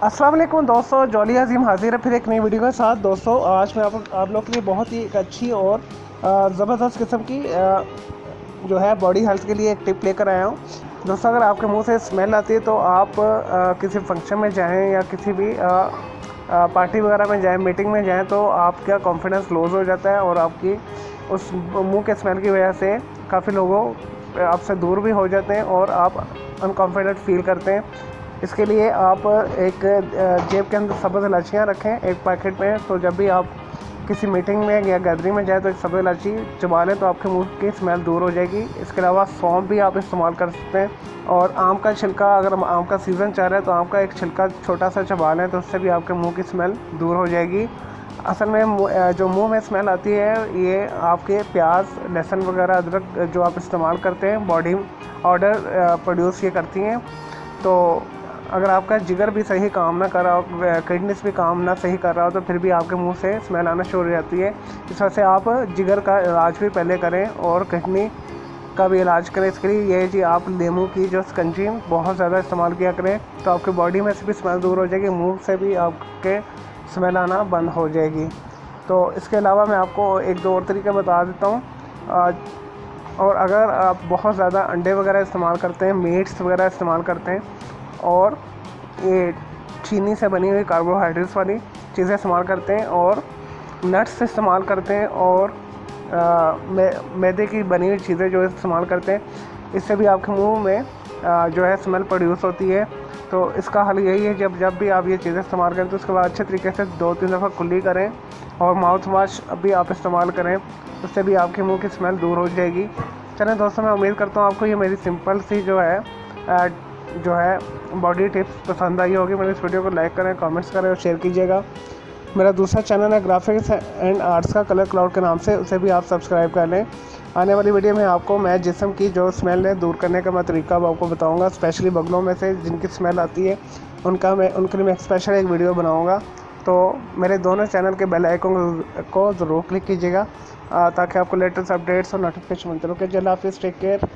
अस्सलाम वालेकुम दोस्तों, जॉली अजीम हाजिर है फिर एक नई वीडियो के साथ। दोस्तों आज मैं आप लोग के लिए बहुत ही एक अच्छी और ज़बरदस्त किस्म की जो है बॉडी हेल्थ के लिए एक टिप लेकर आया हूँ। दोस्तों अगर आपके मुंह से स्मेल आती है तो आप किसी फंक्शन में जाएं या किसी भी पार्टी वगैरह में जाएं, मीटिंग में जाएं तो आपका कॉन्फिडेंस लूज़ हो जाता है और आपकी उस मुंह के स्मेल की वजह से काफ़ी लोगों आपसे दूर भी हो जाते हैं और आप अनकॉन्फिडेंट फील करते हैं। इसके लिए आप एक जेब के अंदर सब्ज़ इलायचियाँ रखें एक पैकेट में, तो जब भी आप किसी मीटिंग में या गैदरिंग में जाए तो एक सब्ज़ इलायची चबा लें तो आपके मुंह की स्मेल दूर हो जाएगी। इसके अलावा सौंफ भी आप इस्तेमाल कर सकते हैं और आम का छिलका, अगर आम का सीज़न चल रहा है तो आम का एक छिलका छोटा सा चबा लें तो उससे भी आपके मुँह की स्मेल दूर हो जाएगी। असल में जो मुंह में स्मेल आती है ये आपके प्याज, लहसुन वगैरह, अदरक जो आप इस्तेमाल करते हैं बॉडी ऑर्डर प्रोड्यूस ये करती हैं। तो अगर आपका जिगर भी सही काम ना कर रहा हो, किडनीस भी काम ना सही कर रहा हो तो फिर भी आपके मुंह से स्मेल आना शुरू हो जाती है। इस वजह से आप जिगर का इलाज भी पहले करें और किडनी का भी इलाज करें। इसके लिए ये जी आप नींबू की जो स्कंजी बहुत ज़्यादा इस्तेमाल किया करें तो आपकी बॉडी में से भी स्मेल दूर हो जाएगी, मुंह से भी आपके स्मेल आना बंद हो जाएगी। तो इसके अलावा मैं आपको एक दो और तरीके बता देता हूँ। और अगर आप बहुत ज़्यादा अंडे वगैरह इस्तेमाल करते हैं, मीट्स वगैरह इस्तेमाल करते हैं और ये चीनी से बनी हुई कार्बोहाइड्रेट्स वाली चीज़ें इस्तेमाल करते हैं और नट्स इस्तेमाल करते हैं और मैदे की बनी हुई चीज़ें जो इस्तेमाल करते हैं, इससे भी आपके मुंह में जो है स्मेल प्रोड्यूस होती है। तो इसका हल यही है, जब भी आप ये चीज़ें इस्तेमाल करें तो उसके बाद अच्छे तरीके से 2-3 दफ़ा कुल्ली करें और माउथ वॉश भी आप इस्तेमाल करें, उससे भी आपके मुंह की स्मेल दूर हो जाएगी। चलें दोस्तों, मैं उम्मीद करता हूँ आपको ये मेरी सिंपल सी जो है बॉडी टिप्स पसंद आई होगी। मेरे इस वीडियो को लाइक करें, कमेंट्स करें और शेयर कीजिएगा। मेरा दूसरा चैनल है ग्राफिक्स एंड आर्ट्स का, कलर क्लाउड के नाम से, उसे भी आप सब्सक्राइब कर लें। आने वाली वीडियो में आपको मैं जिस्म की जो स्मेल है दूर करने का मैं तरीका आपको बताऊंगा, स्पेशली बगलों में से जिनकी स्मेल आती है उनके लिए मैं स्पेशल एक वीडियो बनाऊंगा। तो मेरे दोनों चैनल के बेल आइकन को ज़रूर क्लिक कीजिएगा ताकि आपको लेटेस्ट अपडेट्स और नोटिफिकेशन मिलते रहे। ओके, अल्लाह हाफिज़, टेक केयर।